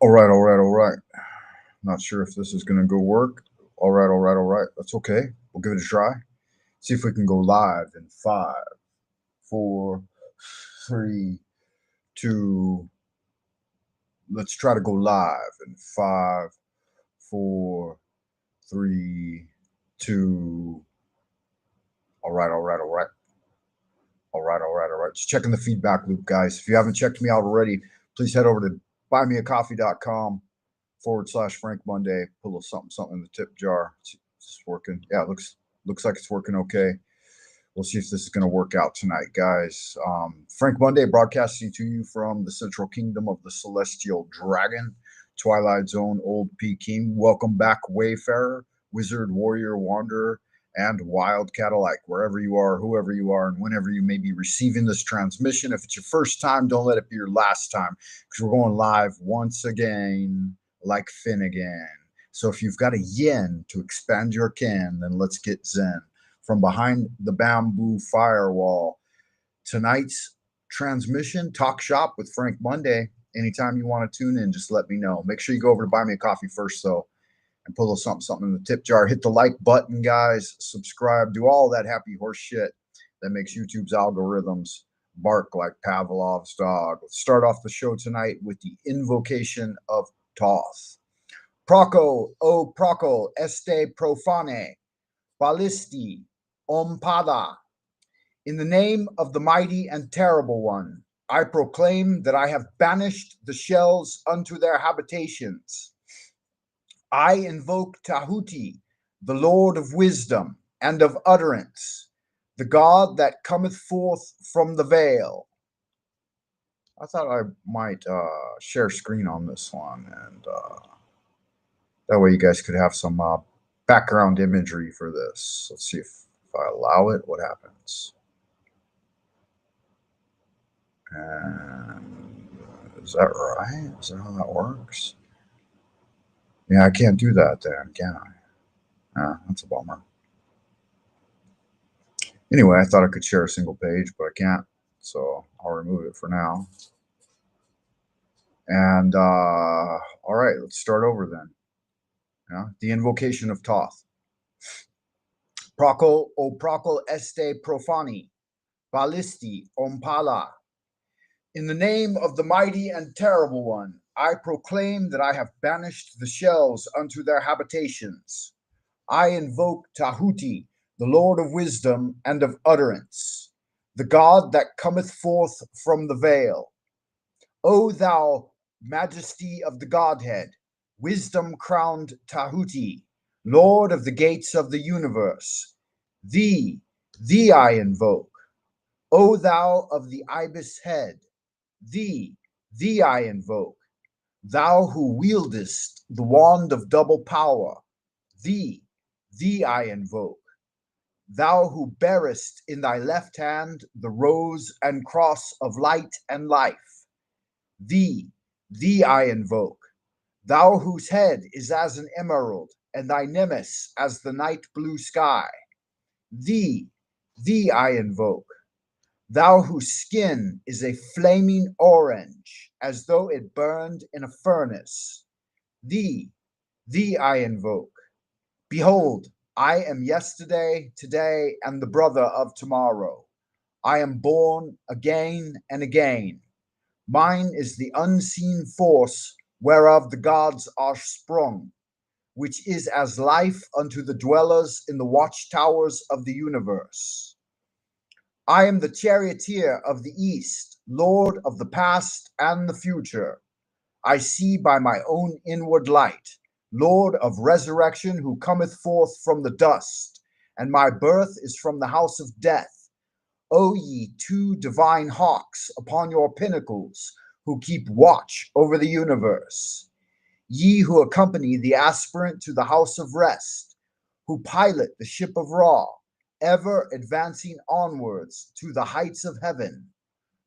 All right, all right, all right. Not sure if this is going to go work. All right, all right, all right. That's okay. We'll give it a try. See if we can go live in five, four, three, two. Let's try to go live in five, four, three, two. All right, all right, all right. All right, all right, all right. Just checking the feedback loop, guys. If you haven't checked me out already, please head over to buymeacoffee.com/Frank Monday. Put a little something, something in the tip jar. It's working. Yeah, it looks like it's working okay. We'll see if this is going to work out tonight, guys. Frank Monday broadcasting to you from the Central Kingdom of the Celestial Dragon, Twilight Zone, Old Peking. Welcome back, Wayfarer, Wizard, Warrior, Wanderer, and Wildcat alike, wherever you are, whoever you are, and whenever you may be receiving this transmission. If it's your first time, don't let it be your last time, because we're going live once again, like Finnegan. So if you've got a yen to expand your ken, then let's get zen. From behind the bamboo firewall, tonight's transmission, Talk Shop with Frank Monday. Anytime you want to tune in, just let me know. Make sure you go over to Buy Me a Coffee first, though, and put a little something, something in the tip jar. Hit the like button, guys. Subscribe. Do all that happy horse shit that makes YouTube's algorithms bark like Pavlov's dog. Let's start off the show tonight with the invocation of Thoth. Proco, o proco, este profane, ballisti, ompada. In the name of the mighty and terrible one, I proclaim that I have banished the shells unto their habitations. I invoke Tahuti, the Lord of wisdom and of utterance, the God that cometh forth from the veil. I thought I might share screen on this one, and that way you guys could have some background imagery for this. Let's see if I allow it, what happens. And is that right? Is that how that works? Yeah, I can't do that then, can I? That's a bummer. Anyway, I thought I could share a single page, but I can't. So I'll remove it for now. And all right, let's start over then. Yeah, the invocation of Thoth. Procol o procol este profani, ballisti ompala. In the name of the mighty and terrible one, I proclaim that I have banished the shells unto their habitations. I invoke Tahuti, the Lord of wisdom and of utterance, the God that cometh forth from the veil. O thou majesty of the Godhead, wisdom-crowned Tahuti, Lord of the gates of the universe, thee I invoke. O thou of the ibis head, thee I invoke. Thou who wieldest the wand of double power, thee I invoke. Thou who bearest in thy left hand the rose and cross of light and life, thee I invoke. Thou whose head is as an emerald and thy nemesis as the night blue sky, thee I invoke. Thou whose skin is a flaming orange, as though it burned in a furnace, thee I invoke. Behold, I am yesterday, today, and the brother of tomorrow. I am born again and again. Mine is the unseen force whereof the gods are sprung, which is as life unto the dwellers in the watchtowers of the universe. I am the charioteer of the East, Lord of the past and the future. I see by my own inward light, Lord of resurrection who cometh forth from the dust, and my birth is from the house of death. O ye two divine hawks upon your pinnacles, who keep watch over the universe. Ye who accompany the aspirant to the house of rest, who pilot the ship of Ra, ever advancing onwards to the heights of heaven,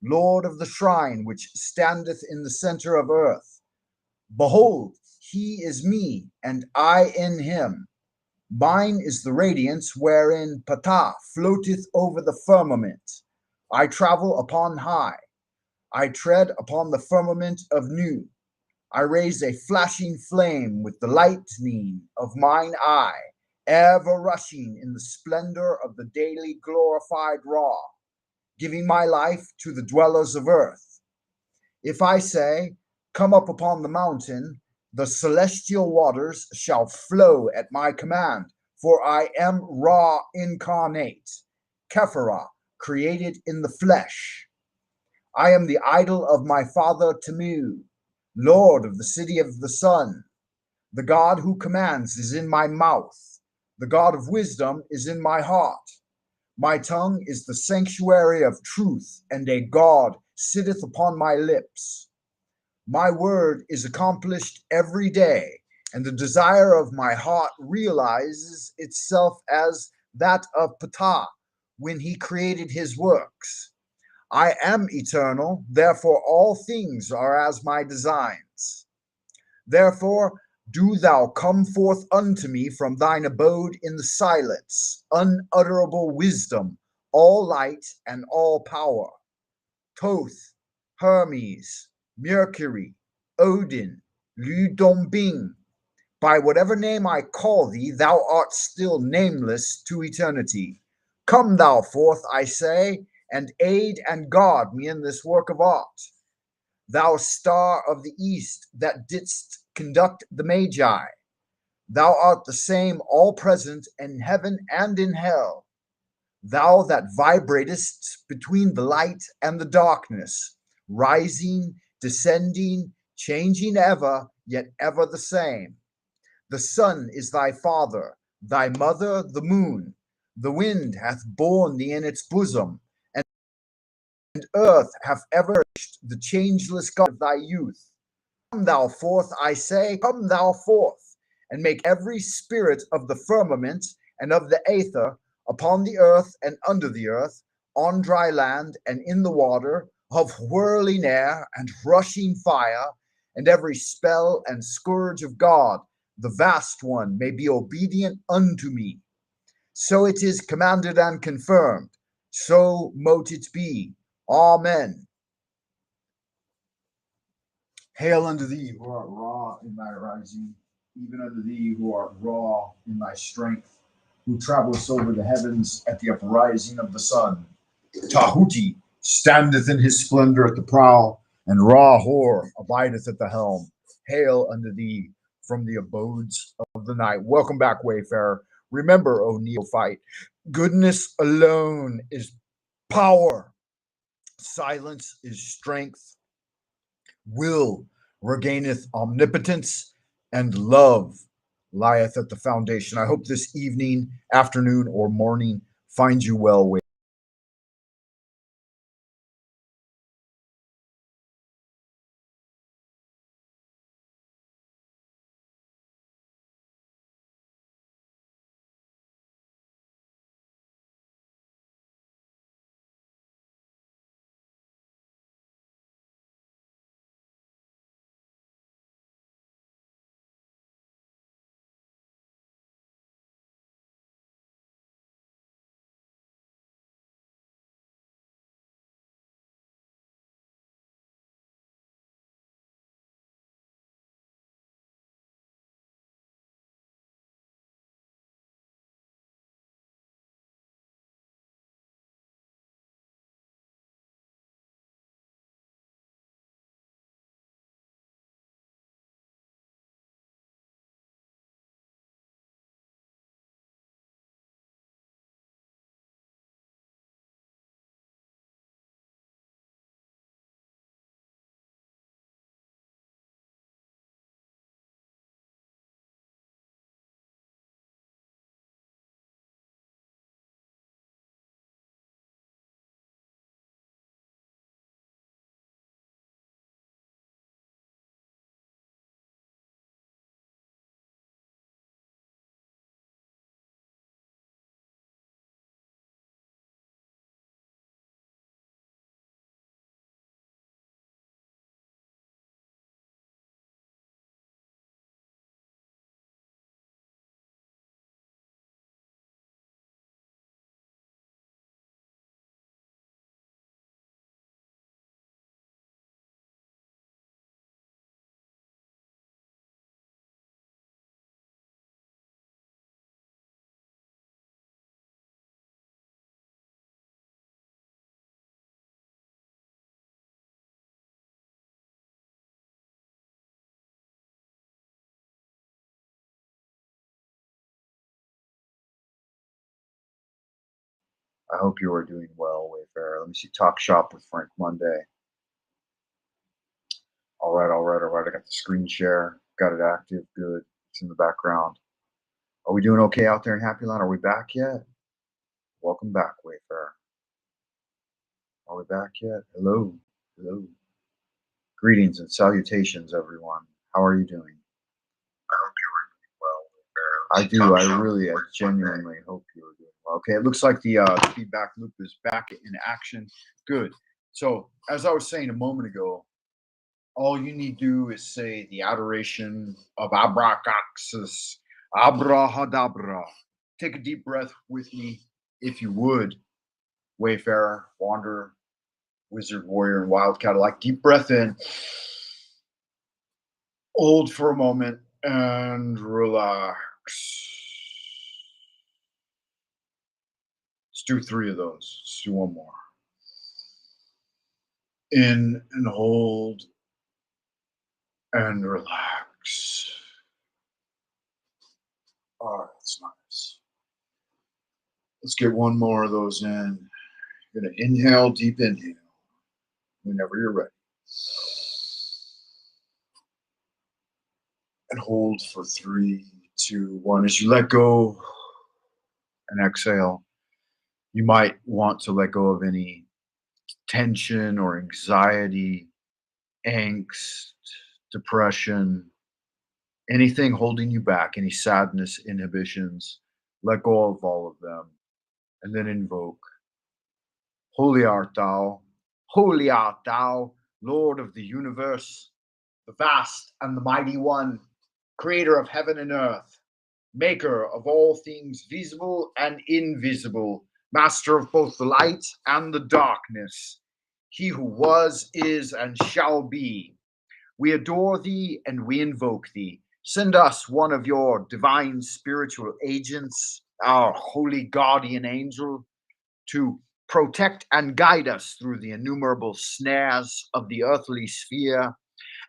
Lord of the shrine which standeth in the center of earth. Behold, he is me, and I in him. Mine is the radiance wherein Ptah floateth over the firmament. I travel upon high. I tread upon the firmament of Nu. I raise a flashing flame with the lightning of mine eye, ever rushing in the splendor of the daily glorified Ra, giving my life to the dwellers of earth. If I say, come up upon the mountain, the celestial waters shall flow at my command, for I am Ra incarnate, Kephara, created in the flesh. I am the idol of my father Tamu, Lord of the city of the sun. The God who commands is in my mouth. The God of wisdom is in my heart. My tongue is the sanctuary of truth, and a God sitteth upon my lips. My word is accomplished every day, and the desire of my heart realizes itself as that of Ptah when he created his works. I am eternal, therefore all things are as my designs. Therefore, do thou come forth unto me from thine abode in the silence, unutterable wisdom, all light and all power. Thoth, Hermes, Mercury, Odin, Lü Dongbing, by whatever name I call thee, thou art still nameless to eternity. Come thou forth, I say, and aid and guard me in this work of art. Thou star of the east that didst conduct the Magi, thou art the same all present in heaven and in hell. Thou that vibratest between the light and the darkness, rising, descending, changing ever, yet ever the same. The sun is thy father, thy mother the moon. The wind hath borne thee in its bosom, and earth hath ever nourished the changeless God of thy youth. Come thou forth, I say, come thou forth, and make every spirit of the firmament and of the aether, upon the earth and under the earth, on dry land and in the water, of whirling air and rushing fire, and every spell and scourge of God, the vast one, may be obedient unto me. So it is commanded and confirmed. So mote it be. Amen. Hail unto thee who art raw in thy rising, even unto thee who art raw in thy strength, who travellest over the heavens at the uprising of the sun. Tahuti standeth in his splendor at the prow, and Ra Hor abideth at the helm. Hail unto thee from the abodes of the night. Welcome back, Wayfarer. Remember, O neophyte, goodness alone is power, silence is strength, will regaineth omnipotence, and love lieth at the foundation. I hope this evening, afternoon, or morning finds you well, I hope you are doing well, Wayfarer. Let me see. Talk shop with Frank Monday. All right, all right, all right. I got the screen share. Got it active. Good. It's in the background. Are we doing okay out there in Happy Land? Are we back yet? Welcome back, Wayfarer. Are we back yet? Hello. Hello. Greetings and salutations, everyone. How are you doing? I hope you are doing well, Wayfarer. I genuinely hope you are doing well. Okay, it looks like the feedback loop is back in action. Good. So, as I was saying a moment ago, all you need to do is say the adoration of Abraxas, Abrahadabra. Take a deep breath with me, if you would, Wayfarer, Wanderer, Wizard, Warrior, and Wildcat alike. Deep breath in, hold for a moment, and relax. Let's do 3 of those. Let's do one more. In and hold and relax. All right, that's nice. Let's get one more of those in. You're going to inhale, deep inhale, whenever you're ready. And hold for 3, 2, 1. As you let go and exhale, you might want to let go of any tension or anxiety, angst, depression, anything holding you back, any sadness, inhibitions. Let go of all of them. And then invoke. Holy art thou, Lord of the universe, the vast and the mighty one, creator of heaven and earth, maker of all things visible and invisible, master of both the light and the darkness, he who was, is, and shall be. We adore thee and we invoke thee. Send us one of your divine spiritual agents, our holy guardian angel, to protect and guide us through the innumerable snares of the earthly sphere,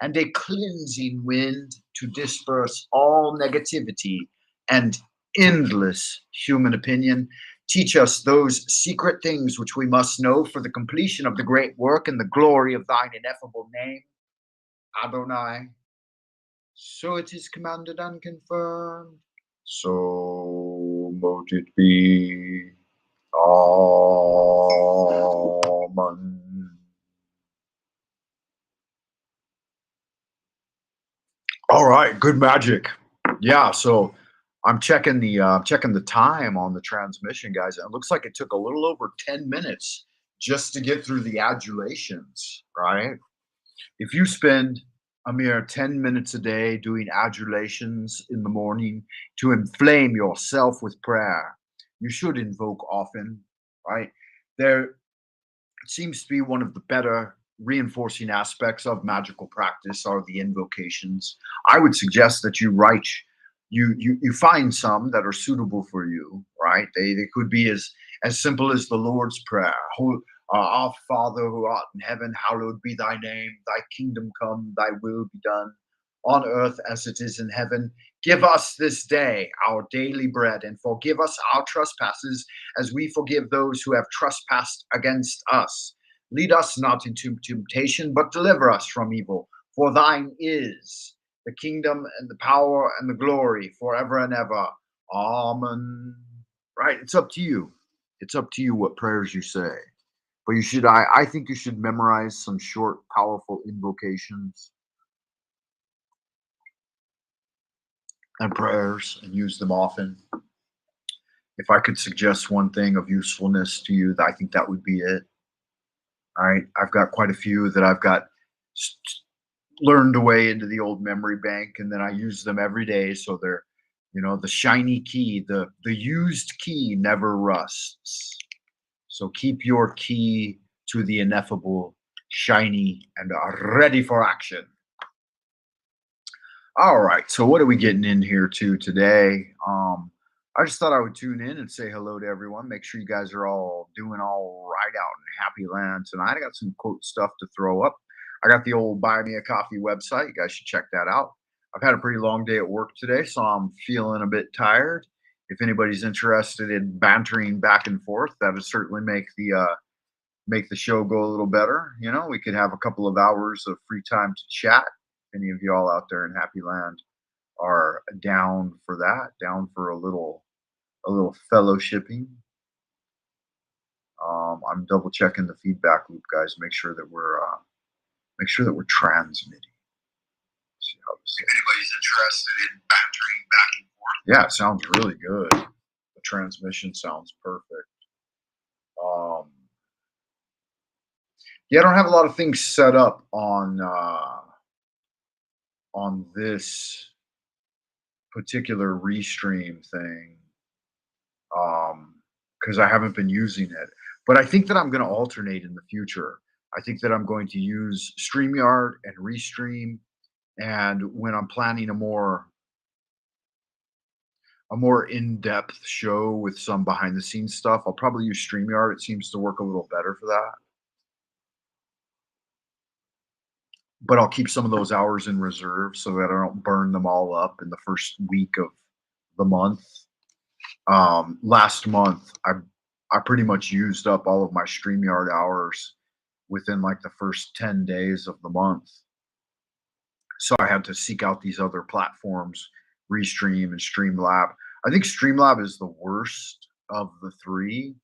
and a cleansing wind to disperse all negativity and endless human opinion. Teach us those secret things which we must know for the completion of the great work and the glory of thine ineffable name, Adonai. So it is commanded and confirmed. So mote it be. Amen. All right, good magic. Yeah, so I'm checking the time on the transmission, guys. And it looks like it took a little over 10 minutes just to get through the adulations, right? If you spend a mere 10 minutes a day doing adulations in the morning to inflame yourself with prayer, you should invoke often, right? There seems to be one of the better reinforcing aspects of magical practice are the invocations. I would suggest that you find some that are suitable for you, right? They could be as simple as the Lord's Prayer. Our Father who art in heaven, hallowed be thy name. Thy kingdom come, thy will be done on earth as it is in heaven. Give us this day our daily bread, and forgive us our trespasses as we forgive those who have trespassed against us. Lead us not into temptation, but deliver us from evil. For thine is the kingdom and the power and the glory forever and ever. Amen. Right? It's up to you. It's up to you what prayers you say. But I think you should memorize some short, powerful invocations and prayers and use them often. If I could suggest one thing of usefulness to you, I think that would be it. All right. I've got quite a few that I've got learned away into the old memory bank, and then I use them every day. So they're, the shiny key, the used key never rusts. So keep your key to the ineffable, shiny, and ready for action. All right. So what are we getting in here to today? I just thought I would tune in and say hello to everyone. Make sure you guys are all doing all right out in Happy Land tonight. I got some quote stuff to throw up. I got the old Buy Me a Coffee website. You guys should check that out. I've had a pretty long day at work today, so I'm feeling a bit tired. If anybody's interested in bantering back and forth, that would certainly make the show go a little better. You know, we could have a couple of hours of free time to chat. Any of y'all out there in Happy Land are down for that, down for a little fellowshipping. I'm double checking the feedback loop, guys. Make sure that we're transmitting. See how this if anybody's interested in bantering back and forth. Yeah, it sounds really good. The transmission sounds perfect. Yeah, I don't have a lot of things set up on this particular restream thing because I haven't been using it. But I think that I'm going to alternate in the future. I think that I'm going to use StreamYard and Restream, and when I'm planning a more in-depth show with some behind-the-scenes stuff, I'll probably use StreamYard. It seems to work a little better for that. But I'll keep some of those hours in reserve so that I don't burn them all up in the first week of the month. Last month, I pretty much used up all of my StreamYard hours within like the first 10 days of the month. So I had to seek out these other platforms, Restream and Streamlab. I think Streamlab is the worst of the three.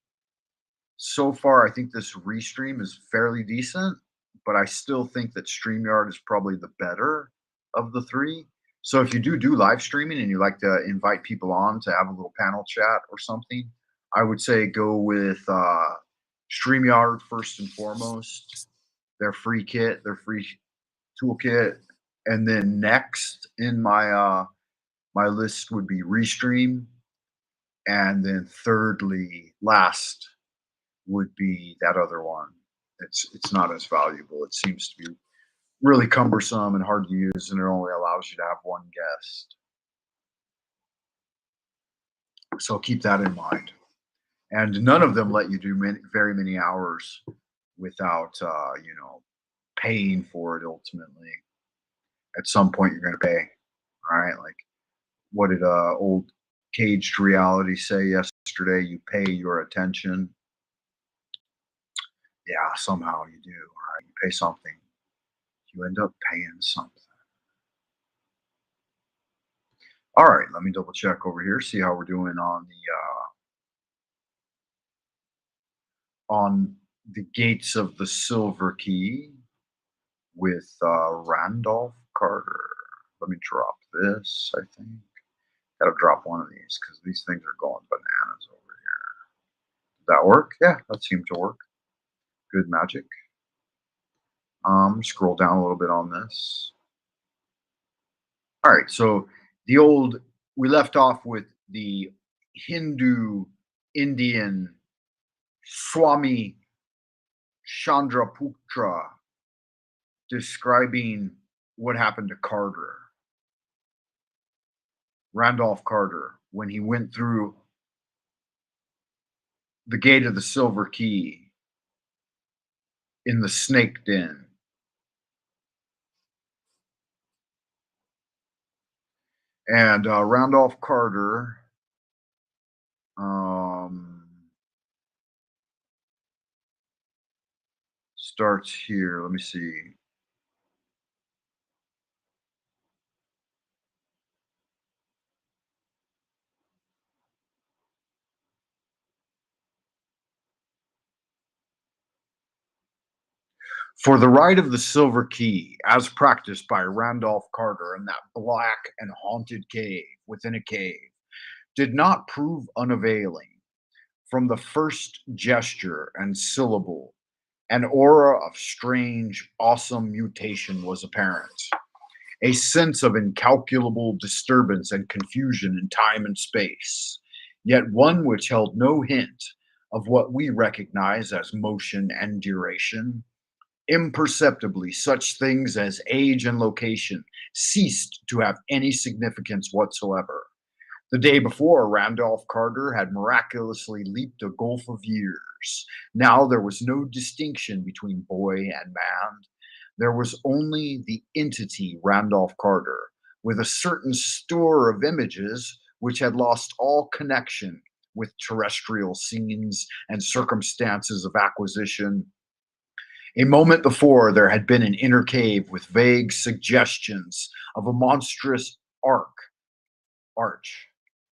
So far, I think this Restream is fairly decent, but I still think that StreamYard is probably the better of the three. So if you do live streaming and you like to invite people on to have a little panel chat or something, I would say go with StreamYard first and foremost. Their free kit, their free toolkit, and then next in my list would be Restream, and then thirdly, last would be that other one. It's not as valuable. It seems to be really cumbersome and hard to use, and it only allows you to have one guest. So keep that in mind. And none of them let you do very many hours without, paying for it. Ultimately, at some point, you're going to pay. All right, like what did old Caged Reality say yesterday? You pay your attention. Yeah, somehow you do. All right, you pay something. You end up paying something. All right, let me double check over here, see how we're doing on the Gates of the Silver Key with Randolph Carter. Let me drop this, I think. Gotta drop one of these because these things are going bananas over here. Did that work? Yeah, that seemed to work. Good magic. Scroll down a little bit on this. All right, so we left off with the Hindu Indian Swami Chandraputra describing what happened to Randolph Carter, when he went through the gate of the Silver Key in the snake den. And Randolph Carter starts here. Let me see. For the rite of the Silver Key, as practiced by Randolph Carter in that black and haunted cave within a cave, did not prove unavailing. From the first gesture and syllable, an aura of strange, awesome mutation was apparent. A sense of incalculable disturbance and confusion in time and space, yet one which held no hint of what we recognize as motion and duration. Imperceptibly, such things as age and location ceased to have any significance whatsoever. The day before, Randolph Carter had miraculously leaped a gulf of years. Now there was no distinction between boy and man. There was only the entity Randolph Carter, with a certain store of images which had lost all connection with terrestrial scenes and circumstances of acquisition. A moment before, there had been an inner cave with vague suggestions of a monstrous arch,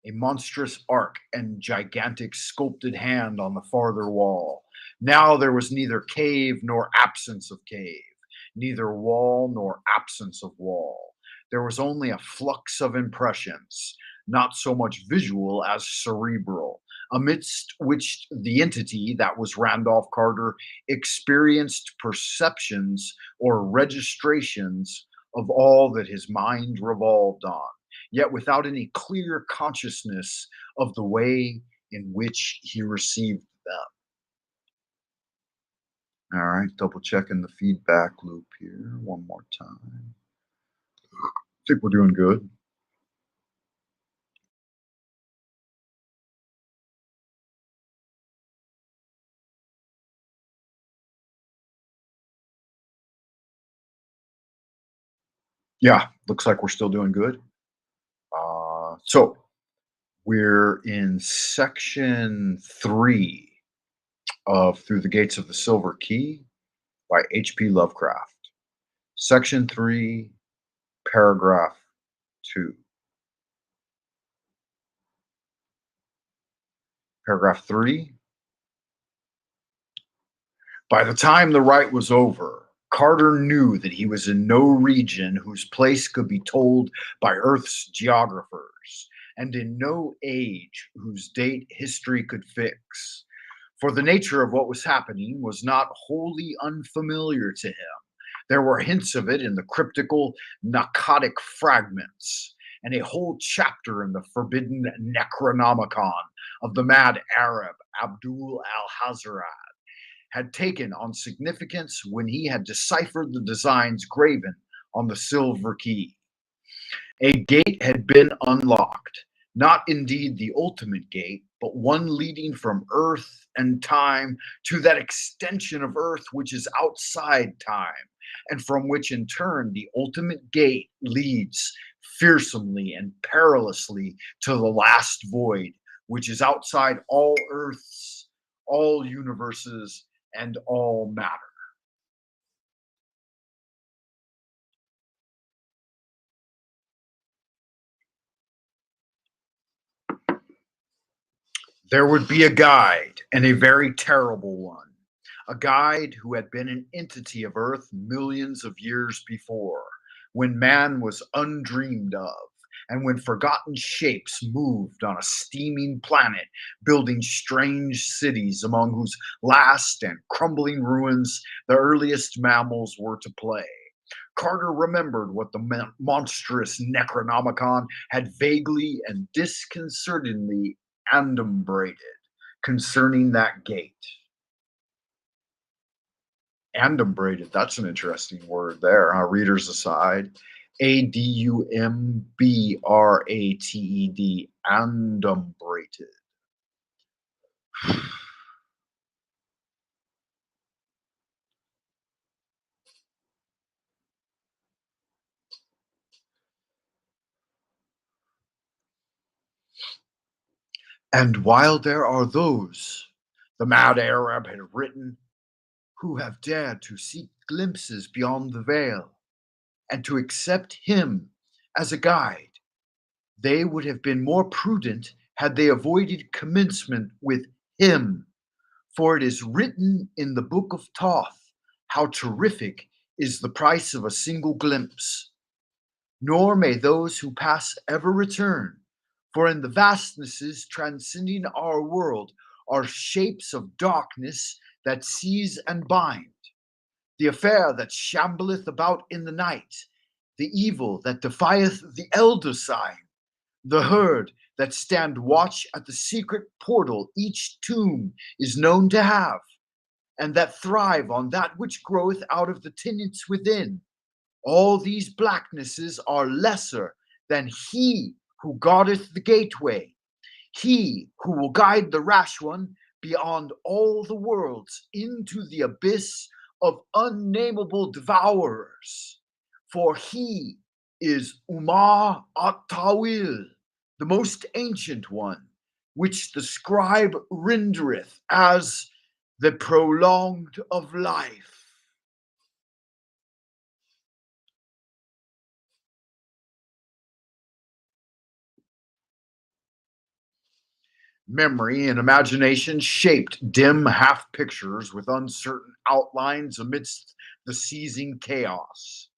a monstrous arc and gigantic sculpted hand on the farther wall. Now there was neither cave nor absence of cave, neither wall nor absence of wall. There was only a flux of impressions, not so much visual as cerebral, amidst which the entity that was Randolph Carter experienced perceptions or registrations of all that his mind revolved on, yet without any clear consciousness of the way in which he received them. All right, double checking the feedback loop here one more time. I think we're doing good. Yeah, looks like we're still doing good. So we're in section 3 of Through the Gates of the Silver Key by H.P. Lovecraft. Section 3, paragraph 2. Paragraph 3. By the time the rite was over, Carter knew that he was in no region whose place could be told by Earth's geographers, and in no age whose date history could fix. For the nature of what was happening was not wholly unfamiliar to him. There were hints of it in the cryptical Narcotic fragments, and a whole chapter in the forbidden Necronomicon of the mad Arab Abdul al-Hazrat had taken on significance when he had deciphered the designs graven on the silver key. A gate had been unlocked, not indeed the ultimate gate, but one leading from earth and time to that extension of earth which is outside time, and from which in turn the ultimate gate leads fearsomely and perilously to the last void, which is outside all earths, all universes, and all matter. There would be a guide, and a very terrible one. A guide who had been an entity of Earth millions of years before, when man was undreamed of, and when forgotten shapes moved on a steaming planet, building strange cities among whose last and crumbling ruins the earliest mammals were to play. Carter remembered what the monstrous Necronomicon had vaguely and disconcertingly adumbrated concerning that gate. Adumbrated, that's an interesting word there, huh? Readers aside. Adumbrated, adumbrated. And while there are those, the mad Arab had written, who have dared to seek glimpses beyond the veil, and to accept him as a guide, they would have been more prudent had they avoided commencement with him. For it is written in the book of Thoth how terrific is the price of a single glimpse. Nor may those who pass ever return, for in the vastnesses transcending our world are shapes of darkness that seize and bind. The affair that shambleth about in the night, the evil that defieth the elder sign, the herd that stand watch at the secret portal each tomb is known to have, and that thrive on that which groweth out of the tenants within. All these blacknesses are lesser than he who guardeth the gateway, he who will guide the rash one beyond all the worlds into the abyss of unnamable devourers. For he is Umar at-Tawil, the most ancient one, which the scribe rendereth as the prolonged of life. Memory and imagination shaped dim half pictures with uncertain outlines amidst the seizing chaos.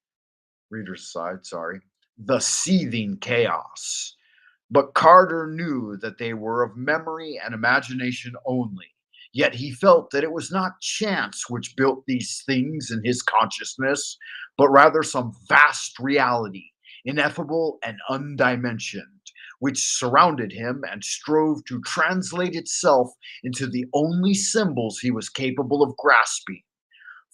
Reader's side, sorry. The seething chaos. But Carter knew that they were of memory and imagination only. Yet he felt that it was not chance which built these things in his consciousness, but rather some vast reality, ineffable and undimensioned, which surrounded him and strove to translate itself into the only symbols he was capable of grasping.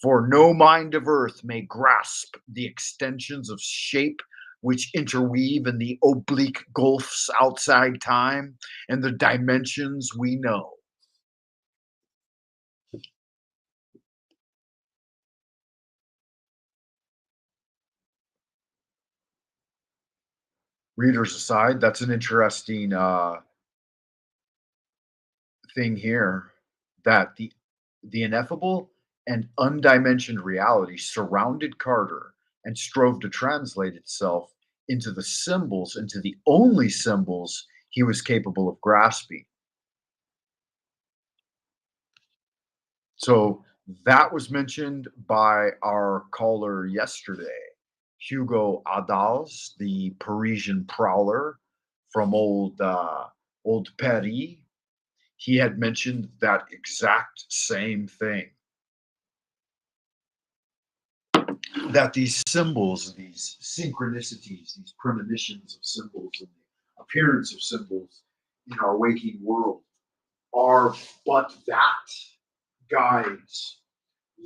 For no mind of earth may grasp the extensions of shape which interweave in the oblique gulfs outside time and the dimensions we know. Readers aside, that's an interesting thing here, that the ineffable and undimensioned reality surrounded Carter and strove to translate itself into the symbols, into the only symbols he was capable of grasping. So that was mentioned by our caller yesterday, Hugo Adals, the Parisian prowler from old Paris. He had mentioned that exact same thing. That these symbols, these synchronicities, these premonitions of symbols, and the appearance of symbols in our waking world are but that guides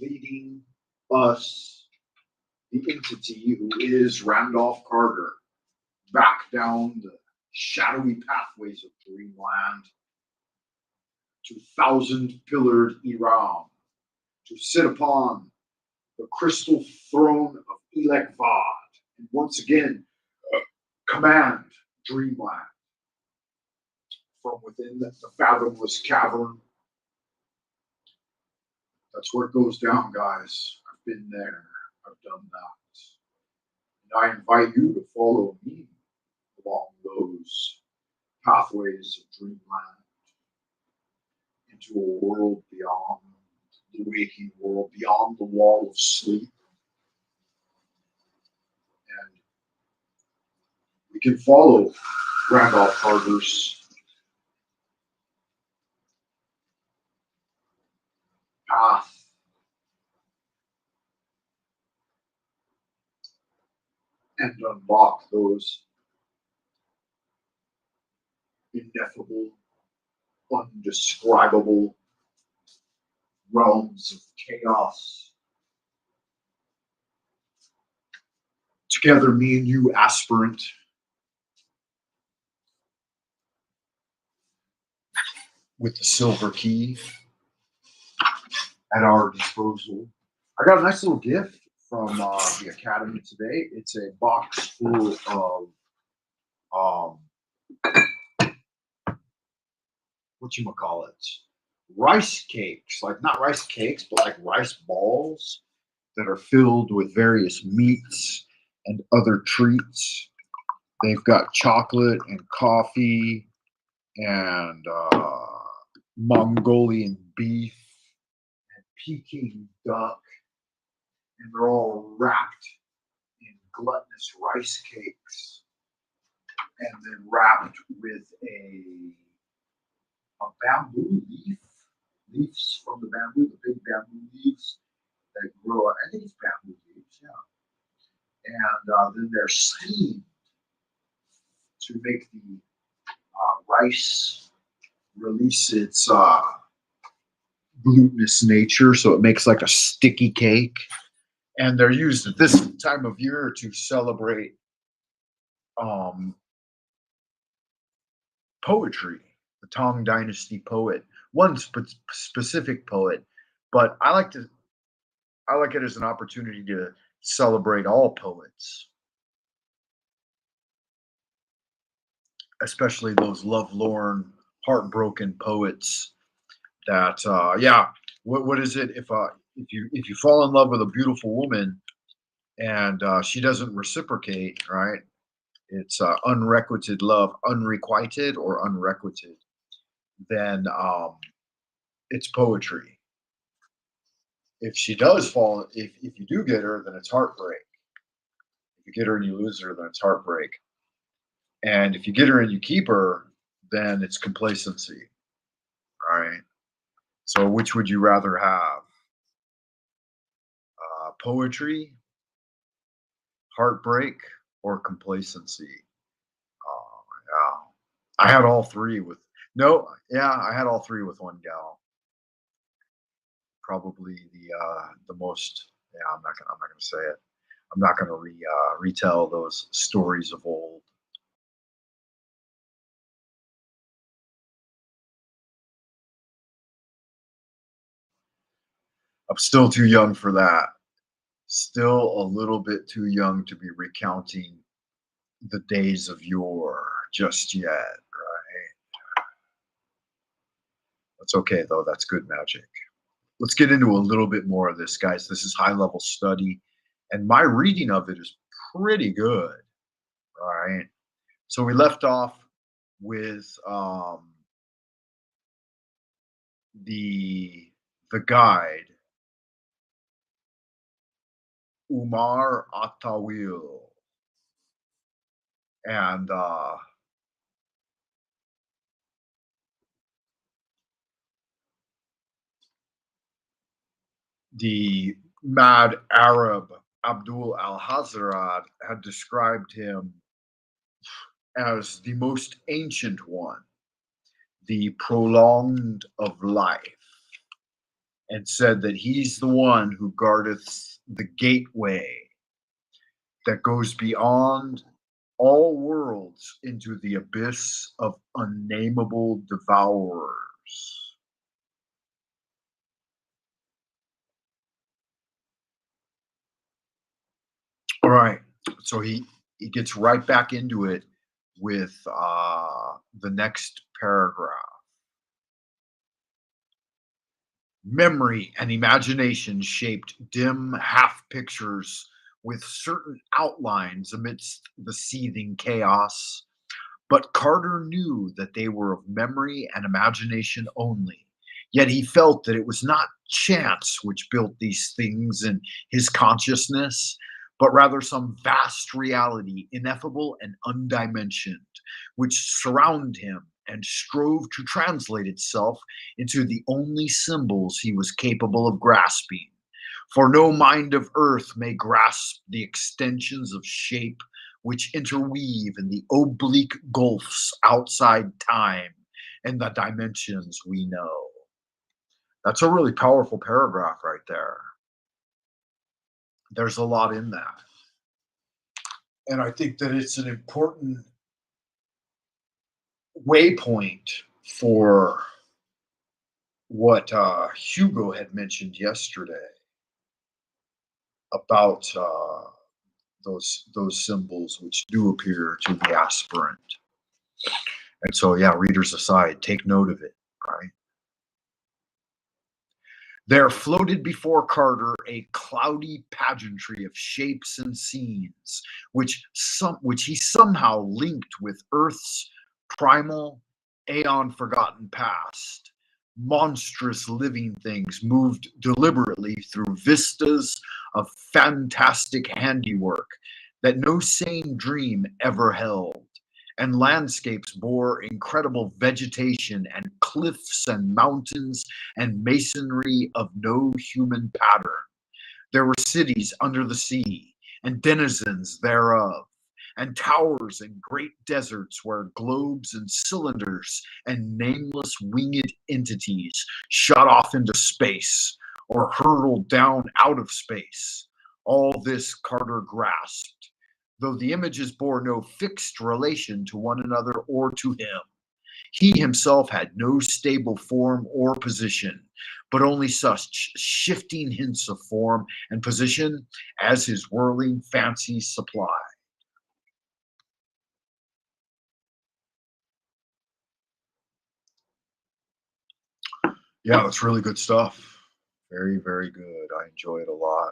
leading us, the entity who is Randolph Carter, back down the shadowy pathways of Dreamland to thousand-pillared Iram, to sit upon the crystal throne of Elekvad, and once again command Dreamland from within the Fathomless Cavern. That's where it goes down, guys. I've been there. I've done that. And I invite you to follow me along those pathways of Dreamland into a world beyond the waking world, beyond the wall of sleep. And we can follow Randolph Carter's path and unlock those ineffable, undescribable realms of chaos. Together, me and you, aspirant, with the silver key at our disposal. I got a nice little gift from the Academy today. It's a box full of rice cakes, like not rice cakes, but like rice balls that are filled with various meats and other treats. They've got chocolate and coffee and Mongolian beef and Peking duck, and they're all wrapped in gluttonous rice cakes and then wrapped with a bamboo leaves from the bamboo, the big bamboo leaves that grow. I think it's bamboo leaves, yeah. And then they're steamed to make the rice release its glutinous nature, so it makes like a sticky cake. And they're used at this time of year to celebrate poetry, the Tang Dynasty poet, one specific poet, but I like it as an opportunity to celebrate all poets. especially those lovelorn, heartbroken poets. That yeah, what is it if you fall in love with a beautiful woman and she doesn't reciprocate, right? It's unrequited love, unrequited or unrequited. Then it's poetry. If she does fall, if you do get her, then it's heartbreak. If you get her and you lose her, then it's heartbreak. And if you get her and you keep her, then it's complacency, right? So which would you rather have? Poetry, heartbreak, or complacency? Oh, yeah. I had all three with no, yeah, I had all three with one gal. Probably the most. Yeah, I'm not gonna say it. I'm not gonna retell those stories of old. I'm still too young for that. Still a little bit too young to be recounting the days of yore just yet, right? That's okay though. That's good magic. Let's get into a little bit more of this, guys. This is high level study, and my reading of it is pretty good. All right. So we left off with the guide Umar Atawil and the mad Arab Abdul al Hazrat had described him as the most ancient one, the prolonged of life, and said that he's the one who guardeth the gateway that goes beyond all worlds into the abyss of unnameable devourers. All right. So he gets right back into it with the next paragraph. Memory and imagination shaped dim half pictures with certain outlines amidst the seething chaos. But Carter knew that they were of memory and imagination only. Yet he felt that it was not chance which built these things in his consciousness, but rather some vast reality, ineffable and undimensioned, which surrounded him and strove to translate itself into the only symbols he was capable of grasping. For no mind of earth may grasp the extensions of shape which interweave in the oblique gulfs outside time and the dimensions we know. That's a really powerful paragraph right there. There's a lot in that. And I think that it's an important waypoint for what Hugo had mentioned yesterday about those symbols which do appear to the aspirant. And so, yeah, readers aside, take note of it, right? There floated before Carter a cloudy pageantry of shapes and scenes, which he somehow linked with Earth's primal, aeon forgotten past. Monstrous living things moved deliberately through vistas of fantastic handiwork that no sane dream ever held, and landscapes bore incredible vegetation and cliffs and mountains and masonry of no human pattern. There were cities under the sea and denizens thereof, and towers and great deserts where globes and cylinders and nameless winged entities shot off into space or hurtled down out of space. All this Carter grasped, though the images bore no fixed relation to one another or to him. He himself had no stable form or position, but only such shifting hints of form and position as his whirling fancies supplied. Yeah, that's really good stuff. Very, very good. I enjoy it a lot.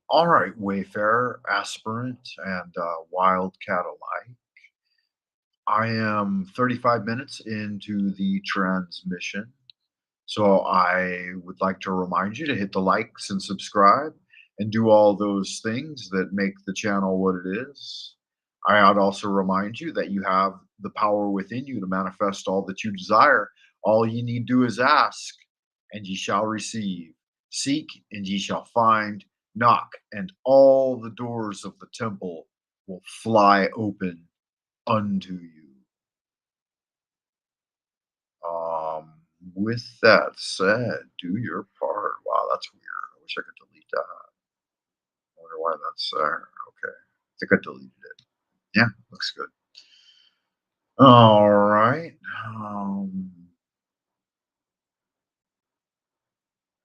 All right, Wayfarer, aspirant, and wildcat alike. I am 35 minutes into the transmission. So I would like to remind you to hit the likes and subscribe and do all those things that make the channel what it is. I would also remind you that you have the power within you to manifest all that you desire. All ye need do is ask, and ye shall receive. Seek, and ye shall find. Knock, and all the doors of the temple will fly open unto you. Um, with that said, do your part. Wow, that's weird. I wish I could delete that. I wonder why that's there. Okay. I think I deleted it. Yeah, looks good. All right.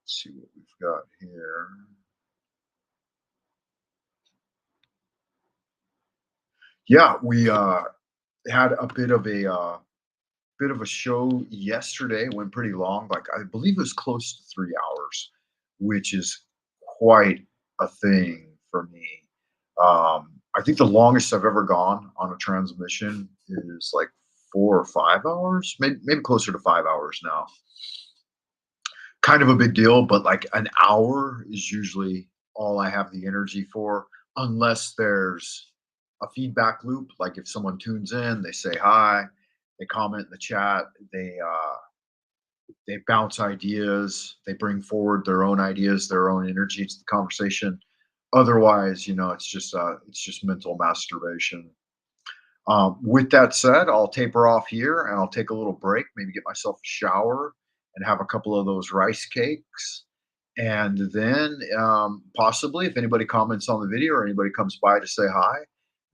Let's see what we've got here. Yeah, we had a bit of a show yesterday. It went pretty long. Like I believe it was close to 3 hours, which is quite a thing for me. I think the longest I've ever gone on a transmission is like 4 or 5 hours, maybe closer to 5 hours now. Kind of a big deal, but like an hour is usually all I have the energy for, unless there's a feedback loop. Like if someone tunes in, they say hi, they comment in the chat, they bounce ideas, they bring forward their own ideas, their own energy to the conversation. Otherwise, it's just mental masturbation. With that said, I'll taper off here and I'll take a little break, maybe get myself a shower and have a couple of those rice cakes. And then possibly, if anybody comments on the video or anybody comes by to say hi,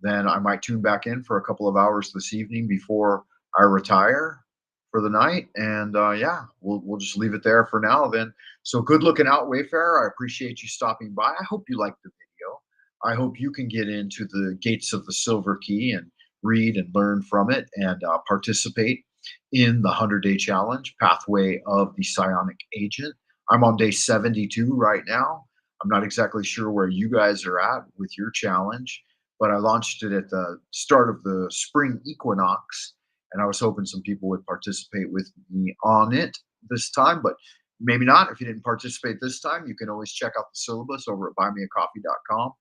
then I might tune back in for a couple of hours this evening before I retire for the night. And yeah, we'll just leave it there for now then. So good looking out, Wayfarer. I appreciate you stopping by. I hope you liked the video. I hope you can get into the gates of the Silver Key and read and learn from it and participate in the 100-day challenge, Pathway of the Psionic Agent. I'm on day 72 right now. I'm not exactly sure where you guys are at with your challenge, but I launched it at the start of the spring equinox, and I was hoping some people would participate with me on it this time, but maybe not. If you didn't participate this time, you can always check out the syllabus over at buymeacoffee.com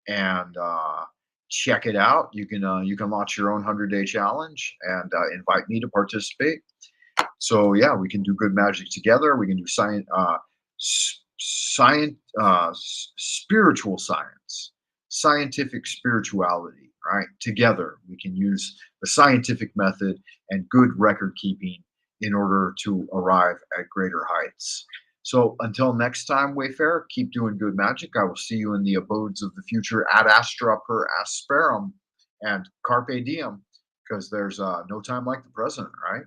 and check it out. You can launch your own 100-day challenge and invite me to participate. So yeah, we can do good magic together. We can do spiritual science, scientific spirituality, right? Together, we can use the scientific method and good record keeping in order to arrive at greater heights. So until next time, Wayfarer, keep doing good magic. I will see you in the abodes of the future ad astra per asperum and carpe diem, because there's no time like the present, right?